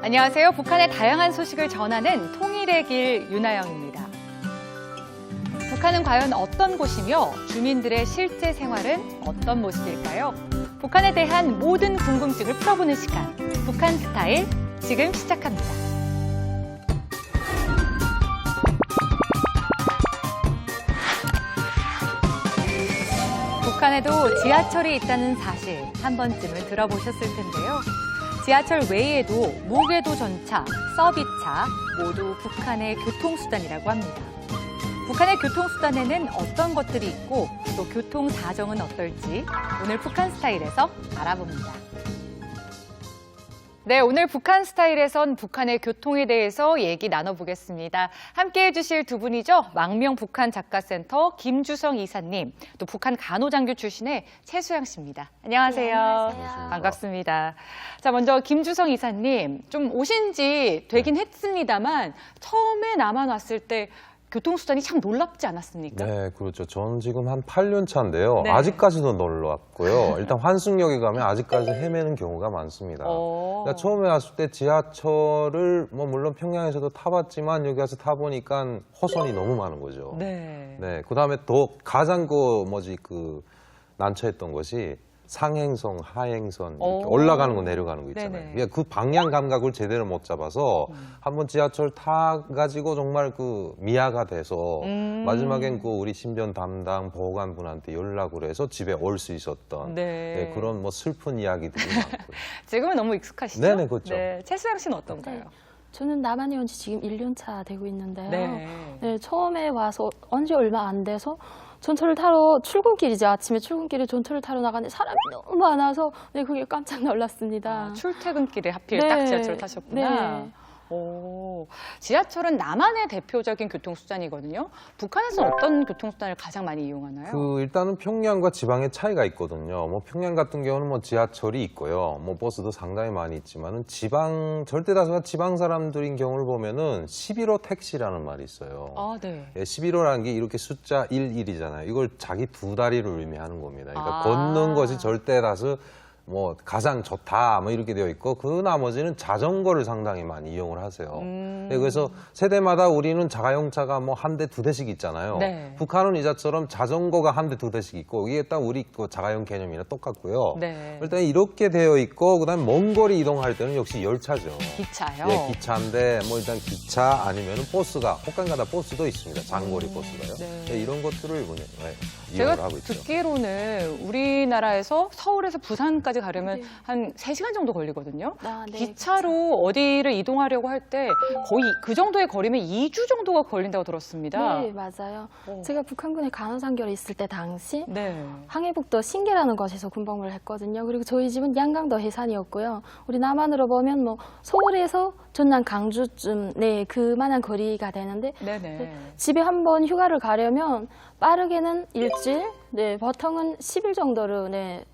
안녕하세요. 북한의 다양한 소식을 전하는 통일의 길 윤아영입니다. 북한은 과연 어떤 곳이며 주민들의 실제 생활은 어떤 모습일까요? 북한에 대한 모든 궁금증을 풀어보는 시간, 북한 스타일 지금 시작합니다. 북한에도 지하철이 있다는 사실 한 번쯤은 들어보셨을 텐데요. 지하철 외에도 무궤도 전차, 서비차 모두 북한의 교통수단이라고 합니다. 북한의 교통수단에는 어떤 것들이 있고 또 교통 사정은 어떨지 오늘 북한 스타일에서 알아봅니다. 네, 오늘 북한 스타일에선 북한의 교통에 대해서 얘기 나눠보겠습니다. 함께해 주실 두 분이죠. 망명 북한 작가센터 김주성 이사님, 또 북한 간호장교 출신의 최수양 씨입니다. 안녕하세요. 네, 안녕하세요. 반갑습니다. 자, 먼저 김주성 이사님, 좀 오신 지 되긴 했습니다만 처음에 남한 왔을 때 교통수단이 참 놀랍지 않았습니까? 네, 그렇죠. 저는 지금 한 8년 차인데요. 네. 아직까지도 놀랐고요. 일단 환승역에 가면 아직까지 헤매는 경우가 많습니다. 그러니까 처음에 왔을 때 지하철을 물론 평양에서도 타봤지만 여기 와서 타보니까 호선이 너무 많은 거죠. 네. 네, 그다음에 더 가장 난처했던 것이 상행선, 하행선 이렇게 올라가는 거 내려가는 거 있잖아요. 네네. 그러니까 그 방향 감각을 제대로 못 잡아서 한번 지하철 타가지고 정말 미아가 돼서 마지막엔 우리 신변 담당 보호관분한테 연락을 해서 집에 올 수 있었던 네. 그런 슬픈 이야기들이 많고요. 지금은 너무 익숙하시죠? 네네, 그렇죠. 네. 최수양 씨는 어떤가요? 네. 저는 남한에 온 지 지금 1년 차 되고 있는데요. 네. 처음에 와서 언제 얼마 안 돼서 전철을 타러 출근길이죠. 아침에 출근길에 전철을 타러 나가는데 사람이 너무 많아서 그게 깜짝 놀랐습니다. 출퇴근길에 하필 네. 딱 지하철을 타셨구나. 네. 오, 지하철은 남한의 대표적인 교통수단이거든요. 북한에서는 어떤 교통수단을 가장 많이 이용하나요? 일단은 평양과 지방의 차이가 있거든요. 평양 같은 경우는 지하철이 있고요. 버스도 상당히 많이 있지만은 절대 다수가 지방 사람들인 경우를 보면은 11호 택시라는 말이 있어요. 아, 네. 11호라는 게 이렇게 숫자 11이잖아요. 이걸 자기 두 다리를 의미하는 겁니다. 그러니까 아. 걷는 것이 절대 다수 가장 좋다 이렇게 되어 있고 그 나머지는 자전거를 상당히 많이 이용을 하세요. 네, 그래서 세대마다 우리는 자가용차가 한 대, 두 대씩 있잖아요. 네. 북한은 이자처럼 자전거가 한 대, 두 대씩 있고 이게 딱 우리 자가용 개념이랑 똑같고요. 네. 일단 이렇게 되어 있고 그다음에 먼 거리 이동할 때는 역시 열차죠. 기차요? 예, 기차인데 일단 기차 아니면은 버스가 혹간가다 버스도 있습니다. 장거리 버스가요. 네. 네, 이런 것들을 제가 이용을 하고 있죠. 듣기로는 우리나라에서 서울에서 부산까지 가려면 네. 한 3시간 정도 걸리거든요. 아, 네, 기차로 어디를 이동하려고 할 때 거의 그 정도의 거리면 2주 정도가 걸린다고 들었습니다. 네, 맞아요. 오. 제가 북한군에 간호장교로 있을 때 당시 네. 항해북도 신계라는 곳에서 군복무를 했거든요. 그리고 저희 집은 양강도 해산이었고요. 우리 남한으로 보면 서울에서 전남 강주쯤 그만한 거리가 되는데 네네. 집에 한번 휴가를 가려면 빠르게는 일주일, 보통은 10일 정도로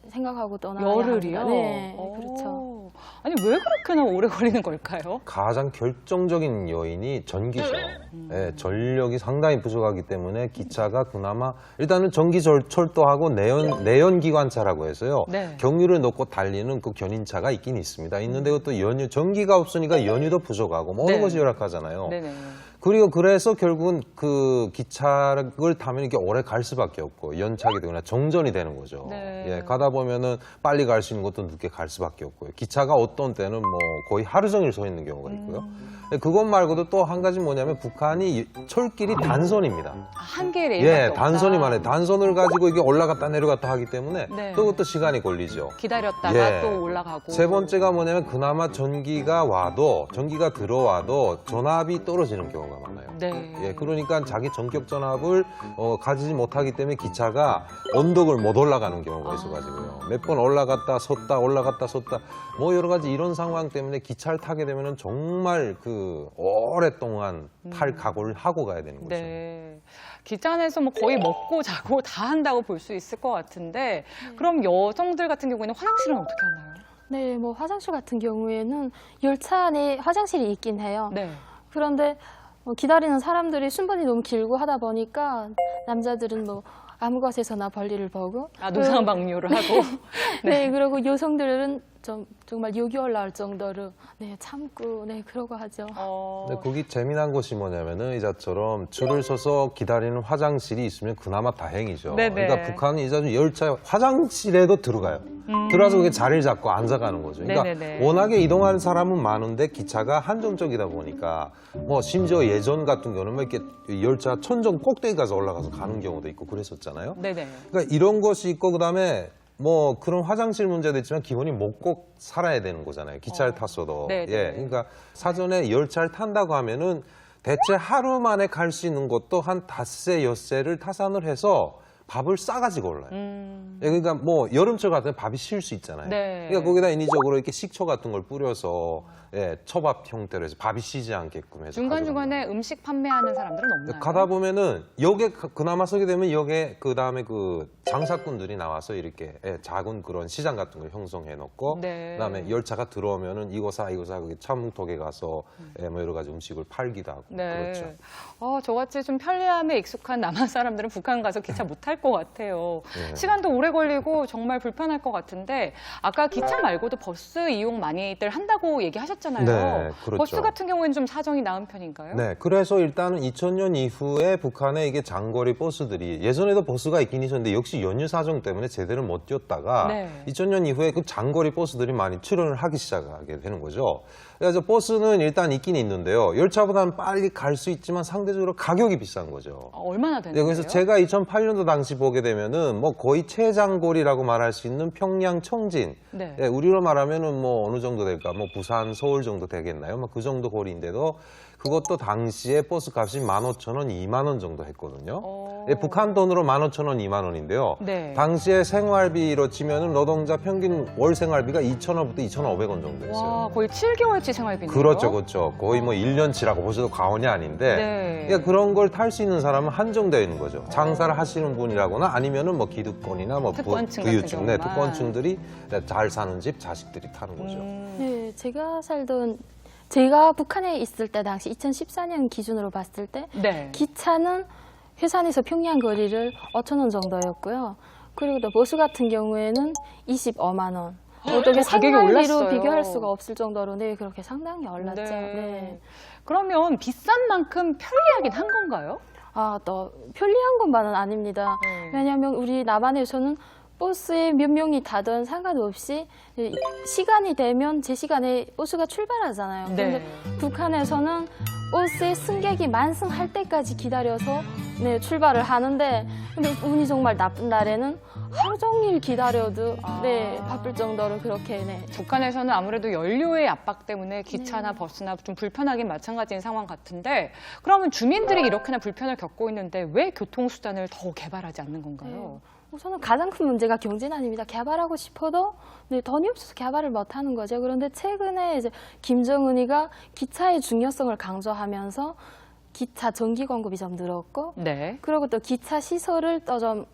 생각하고 떠나야 열흘이요? 합니다. 네, 오. 그렇죠. 아니 왜 그렇게나 오래 걸리는 걸까요? 가장 결정적인 요인이 전기죠. 예, 전력이 상당히 부족하기 때문에 기차가 그나마 일단은 철도하고 내연기관차라고 해서요. 네. 경유를 넣고 달리는 그 견인차가 있긴 있습니다. 있는데 그것도 전기가 없으니까 연유도 부족하고 모든 네. 것이 열악하잖아요. 네네. 그리고 그래서 결국은 그 기차를 타면 이렇게 오래 갈 수밖에 없고 연착이 되거나 정전이 되는 거죠. 네. 예, 가다 보면은 빨리 갈 수 있는 것도 늦게 갈 수밖에 없고요. 기차가 어떤 때는 거의 하루 종일 서 있는 경우가 있고요. 그것 말고도 또 한 가지 뭐냐면 북한이 철길이 단선입니다. 한 개의 레일밖에 예, 없다. 단선이 많아요. 단선을 가지고 이게 올라갔다 내려갔다 하기 때문에 네. 그것도 시간이 걸리죠. 기다렸다가 예. 또 올라가고. 세 번째가 뭐냐면 그나마 전기가 들어와도 전압이 떨어지는 경우가 많아요. 네. 예, 그러니까 자기 전격 전압을 가지지 못하기 때문에 기차가 언덕을 못 올라가는 경우가 있어가지고요. 몇 번 올라갔다 섰다 여러 가지 이런 상황 때문에 기차를 타게 되면은 정말 오랫동안 탈 각오를 하고 가야 되는 거죠. 네. 기차 안에서 거의 먹고 자고 다 한다고 볼 수 있을 것 같은데 그럼 여성들 같은 경우에는 화장실은 어떻게 하나요? 네, 화장실 같은 경우에는 열차 안에 화장실이 있긴 해요. 네. 그런데 기다리는 사람들이 순번이 너무 길고 하다 보니까 남자들은 아무 곳에서나 볼일을 보고 노상방뇨를 하고. 네, 그리고 여성들은 정말 욕이 올라올 정도로 네, 참고 네, 그러고 하죠. 근데 거기 재미난 것이 뭐냐면은 이자처럼 줄을 서서 기다리는 화장실이 있으면 그나마 다행이죠. 네네. 그러니까 북한은 이자좀 열차 화장실에도 들어가요. 들어와서 그게 자리를 잡고 앉아가는 거죠. 그러니까 네네네. 워낙에 이동하는 사람은 많은데 기차가 한정적이다 보니까 뭐 심지어 예전 같은 경우는 뭐 이렇게 열차 천정 꼭대기 가서 올라가서 가는 경우도 있고 그랬었잖아요. 네네. 그러니까 이런 것이 있고 그다음에 뭐 그런 화장실 문제도 있지만 기본이 먹고 살아야 되는 거잖아요. 기차를 탔어도. 네네. 예, 그러니까 사전에 열차를 탄다고 하면은 대체 하루 만에 갈 수 있는 것도 한 닷새 엿새를 타산을 해서 밥을 싸가지고 올라요. 예, 그러니까 뭐 여름철 같은 밥이 실 수 있잖아요. 네. 그러니까 거기다 인위적으로 이렇게 식초 같은 걸 뿌려서 예, 초밥 형태로 해서 밥이 쉬지 않게끔 해서 중간중간에 음식 판매하는 사람들은 없나요? 가다 보면은 역에 그나마 서게 되면 역에 그 다음에 그 장사꾼들이 나와서 이렇게 예, 작은 그런 시장 같은 걸 형성해 놓고 네. 그다음에 열차가 들어오면은 이거 사 거기 차문톡에 가서 예, 뭐 여러 가지 음식을 팔기도 하고 네. 그렇죠. 저같이 좀 편리함에 익숙한 남한 사람들은 북한 가서 기차 못 탈 것 같아요. 네. 시간도 오래 걸리고 정말 불편할 것 같은데 아까 기차 말고도 버스 이용 많이들 한다고 얘기하셨잖아요. 네, 그렇죠. 버스 같은 경우에는 좀 사정이 나은 편인가요? 네, 그래서 일단은 2000년 이후에 북한의 이게 장거리 버스들이 예전에도 버스가 있긴 있었는데 역시 연휴 사정 때문에 제대로 못 뛰었다가 네. 2000년 이후에 그 장거리 버스들이 많이 출연을 하기 시작하게 되는 거죠. 그래서 버스는 일단 있긴 있는데요. 열차보다는 빨리 갈 수 있지만 상대적으로 가격이 비싼 거죠. 얼마나 되는 네, 거예요? 그래서 제가 2008년도 당시 보게 되면은 뭐 거의 최장거리라고 말할 수 있는 평양 청진. 네. 예, 우리로 말하면은 뭐 어느 정도 될까? 뭐 부산, 서울 정도 되겠나요? 뭐 그 정도 거리인데도 그것도 당시에 버스 값이 15,000원, 2만 원 정도 했거든요. 예, 북한 돈으로 15,000원, 2만 원인데요. 네. 당시에 생활비로 치면은 노동자 평균 월 생활비가 2,000원부터 2,500원 정도 했어요. 와, 거의 7개월치 생활비네요. 그렇죠, 그렇죠. 거의 뭐 1년치라고 보셔도 과언이 아닌데, 네. 그러니까 그런 걸 탈 수 있는 사람은 한정되어 있는 거죠. 장사를 하시는 분이라거나 아니면은 뭐 기득권이나 뭐 특권층 같은 부유층, 네, 경우만. 특권층들이 잘 사는 집 자식들이 타는 거죠. 네, 제가 북한에 있을 때 당시 2014년 기준으로 봤을 때 네. 기차는 회산에서 평양 거리를 5,000원 정도였고요. 그리고 또 버스 같은 경우에는 25만 원. 어떻게 가격이 생활비로 올랐어요. 비교할 수가 없을 정도로 네, 그렇게 상당히 올랐죠. 네. 네. 그러면 비싼 만큼 편리하긴 한 건가요? 또 편리한 것만은 아닙니다. 네. 왜냐하면 우리 남한에서는 버스에 몇 명이 타든 상관없이 시간이 되면 제 시간에 버스가 출발하잖아요. 그런데 네. 북한에서는 버스에 승객이 만승할 때까지 기다려서 네, 출발을 하는데 근데 운이 정말 나쁜 날에는 하루 종일 기다려도 네, 바쁠 정도로 그렇게 네. 북한에서는 아무래도 연료의 압박 때문에 기차나 버스나 좀 불편하긴 마찬가지인 상황 같은데 그러면 주민들이 이렇게나 불편을 겪고 있는데 왜 교통수단을 더 개발하지 않는 건가요? 우선은 가장 큰 문제가 경제난입니다. 개발하고 싶어도 네, 돈이 없어서 개발을 못하는 거죠. 그런데 최근에 이제 김정은이가 기차의 중요성을 강조하면서 기차 전기 공급이 좀 늘었고 네. 그리고 또 기차 시설을 또 좀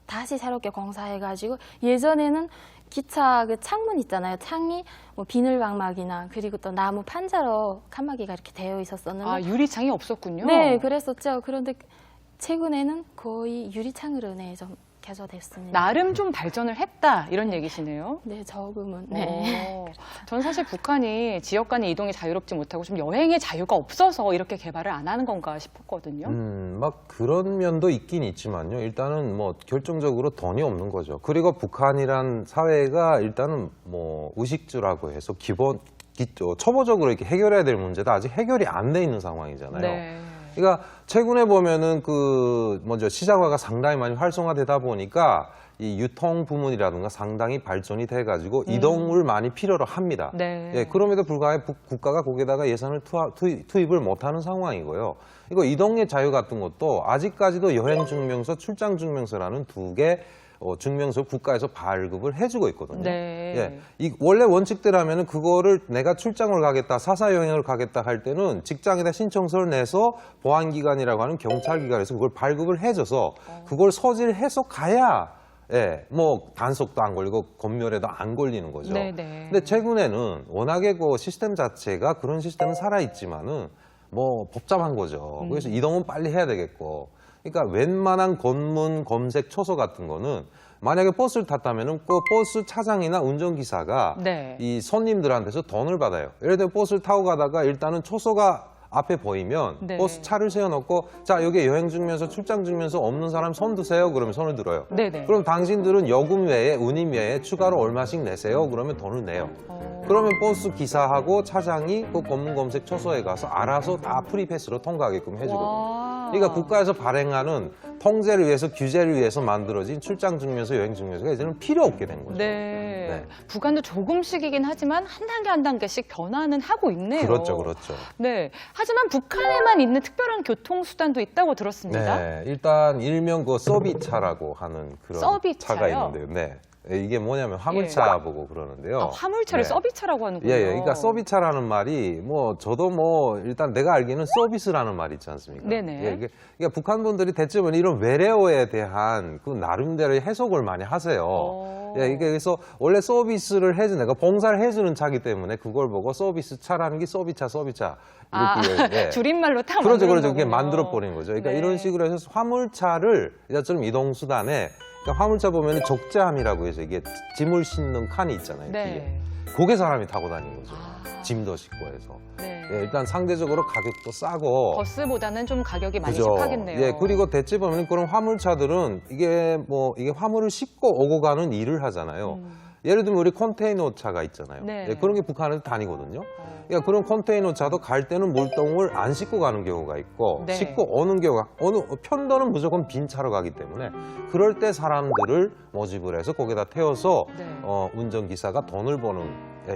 다시 새롭게 공사해가지고 예전에는 기차 그 창문 있잖아요. 창이 뭐 비늘 방막이나 그리고 또 나무 판자로 칸막이가 이렇게 되어 있었었는데 유리창이 없었군요. 네, 그랬었죠. 그런데 최근에는 거의 유리창으로 네, 좀 개조됐습니다. 나름 좀 발전을 했다 이런 얘기시네요. 네, 조금은. 네. 전 사실 북한이 지역 간의 이동이 자유롭지 못하고 좀 여행의 자유가 없어서 이렇게 개발을 안 하는 건가 싶었거든요. 막 그런 면도 있긴 있지만요. 일단은 뭐 결정적으로 돈이 없는 거죠. 그리고 북한이란 사회가 일단은 뭐 의식주라고 해서 초보적으로 이렇게 해결해야 될 문제도 아직 해결이 안 돼 있는 상황이잖아요. 네. 그러니까 최근에 보면은 먼저 시장화가 상당히 많이 활성화되다 보니까 이 유통 부문이라든가 상당히 발전이 돼가지고 이동을 많이 필요로 합니다. 네. 예, 그럼에도 불구하고 국가가 거기다가 예산을 투입을 못하는 상황이고요. 이거 이동의 자유 같은 것도 아직까지도 여행증명서, 출장증명서라는 두 개 증명서 국가에서 발급을 해주고 있거든요. 네. 예, 원래 원칙대로라면은 그거를 내가 출장을 가겠다, 사사 여행을 가겠다 할 때는 직장에다 신청서를 내서 보안기관이라고 하는 경찰기관에서 그걸 발급을 해줘서 그걸 서질해서 가야 예, 뭐 단속도 안 걸리고 검열에도 안 걸리는 거죠. 네네. 근데 최근에는 워낙에 그 시스템 자체가 그런 시스템은 살아있지만은 뭐 복잡한 거죠. 그래서 이동은 빨리 해야 되겠고. 그러니까 웬만한 검문, 검색, 초소 같은 거는 만약에 버스를 탔다면은 그 버스 차장이나 운전기사가 네. 이 손님들한테서 돈을 받아요. 예를 들어 버스를 타고 가다가 일단은 초소가 앞에 보이면 네. 버스 차를 세워놓고 자 여기 여행 중면서 출장 중면서 없는 사람 손 드세요. 그러면 손을 들어요. 네네. 그럼 당신들은 요금 외에 운임 외에 추가로 얼마씩 내세요. 그러면 돈을 내요. 그러면 버스 기사하고 차장이 그 검문 검색 초소에 가서 알아서 다 프리패스로 통과하게끔 해주거든요. 와. 그러니까 국가에서 발행하는 통제를 위해서 규제를 위해서 만들어진 출장 증명서, 여행 증명서가 이제는 필요 없게 된 거죠. 네. 구간도 조금씩이긴 하지만 한 단계 한 단계씩 변화는 하고 있네요. 그렇죠, 그렇죠. 네. 하지만 북한에만 있는 특별한 교통수단도 있다고 들었습니다. 네, 일단 일명 그 서비차라고 하는 그런 서비차요? 차가 있는데요. 네. 이게 뭐냐면 화물차 보고 그러는데요. 아, 화물차를 네. 서비차라고 하는군요. 예, 예. 그러니까 서비차라는 말이 뭐 저도 뭐 일단 내가 알기에는 서비스라는 말이 있지 않습니까? 네네. 예, 그러니까 북한 분들이 대체로 이런 외래어에 대한 그 나름대로의 해석을 많이 하세요. 예, 이게 그래서 원래 서비스를 해주는 내가 봉사를 해주는 차기 때문에 그걸 보고 서비스 차라는 게 서비차 이렇게 예. 줄임말로 딱 그렇죠, 만드는 그렇죠. 그게 거군요. 만들어 버린 거죠. 그러니까 네. 이런 식으로 해서 화물차를 이처럼 이동 수단에 그러니까 화물차 보면은 적재함이라고 해서 이게 짐을 싣는 칸이 있잖아요. 네. 뒤에. 그게 사람이 타고 다니는 거죠. 짐도 싣고 해서. 네. 예, 일단 상대적으로 가격도 싸고. 버스보다는 좀 가격이 많이 그죠. 씹하겠네요. 예, 그리고 대체 보면 그런 화물차들은 이게 화물을 싣고 오고 가는 일을 하잖아요. 예를 들면 우리 컨테이너 차가 있잖아요. 네. 예, 그런 게 북한에서 다니거든요. 그러니까 그런 컨테이너 차도 갈 때는 물동을 안 싣고 가는 경우가 있고 네. 싣고 오는 경우가 편도는 무조건 빈 차로 가기 때문에 그럴 때 사람들을 모집을 해서 거기다 태워서 네. 운전기사가 돈을 버는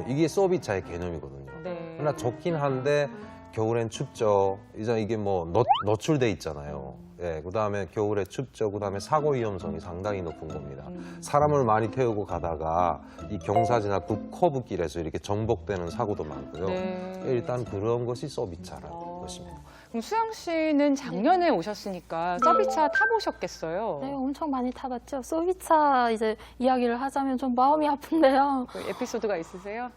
이게 서비스차의 개념이거든요. 네. 그러나 좋긴 한데 겨울엔 춥죠. 이제 이게 뭐 노출돼 있잖아요. 예, 그다음에 겨울에 춥죠. 그다음에 사고 위험성이 상당히 높은 겁니다. 사람을 많이 태우고 가다가 이 경사지나 커브길에서 이렇게 정복되는 사고도 많고요. 네. 일단 그런 것이 서비스차라는 것입니다. 그럼 수영 씨는 작년에 오셨으니까 서비차 타보셨겠어요? 네, 엄청 많이 타봤죠. 서비차 이제 이야기를 하자면 좀 마음이 아픈데요. 그 에피소드가 있으세요?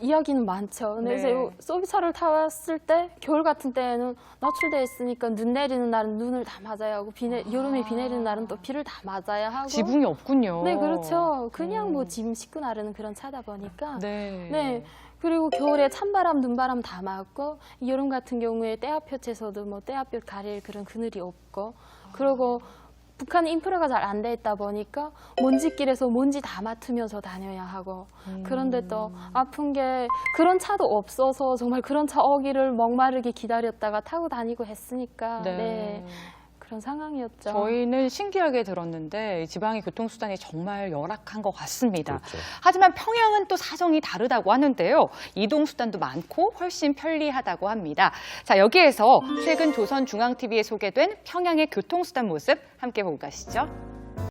이야기는 많죠. 근데 네. 이제 서비차를 타봤을 때 겨울 같은 때에는 노출돼 있으니까 눈 내리는 날은 눈을 다 맞아야 하고 여름에 비 내리는 날은 또 비를 다 맞아야 하고. 지붕이 없군요. 네, 그렇죠. 그냥 뭐 짐 싣고 나르는 그런 차다 보니까. 네. 네. 그리고 겨울에 찬바람, 눈바람 다 맞고 여름 같은 경우에 떼압볕에서도 뭐 떼압볕 가릴 그런 그늘이 없고 그리고 북한 인프라가 잘 안 돼 있다 보니까 먼지길에서 먼지 다 맡으면서 다녀야 하고 그런데 또 아픈 게 그런 차도 없어서 정말 그런 차 오기를 목마르게 기다렸다가 타고 다니고 했으니까 네. 그런 상황이었죠. 저희는 신기하게 들었는데 지방의 교통수단이 정말 열악한 것 같습니다. 그렇죠. 하지만 평양은 또 사정이 다르다고 하는데요. 이동수단도 많고 훨씬 편리하다고 합니다. 자, 여기에서 최근 조선중앙TV에 소개된 평양의 교통수단 모습 함께 보고 가시죠.